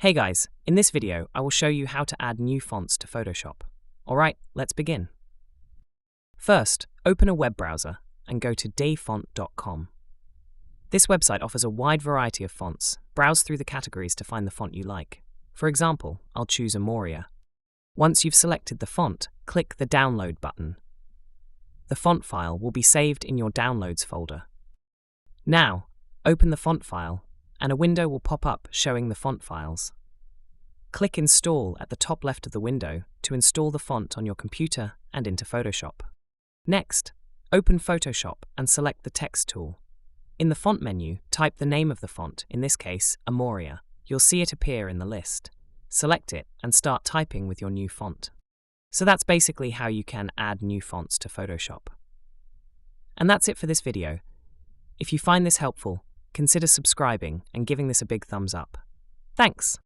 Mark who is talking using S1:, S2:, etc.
S1: Hey guys, in this video I will show you how to add new fonts to Photoshop. Alright, let's begin. First, open a web browser and go to dafont.com. This website offers a wide variety of fonts. Browse through the categories to find the font you like. For example, I'll choose Amoria. Once you've selected the font, click the Download button. The font file will be saved in your Downloads folder. Now, open the font file and a window will pop up showing the font files. Click Install at the top left of the window to install the font on your computer and into Photoshop. Next, open Photoshop and select the Text tool. In the font menu, type the name of the font, in this case, Amoria. You'll see it appear in the list. Select it and start typing with your new font. So that's basically how you can add new fonts to Photoshop. And that's it for this video. If you find this helpful, consider subscribing and giving this a big thumbs up. Thanks!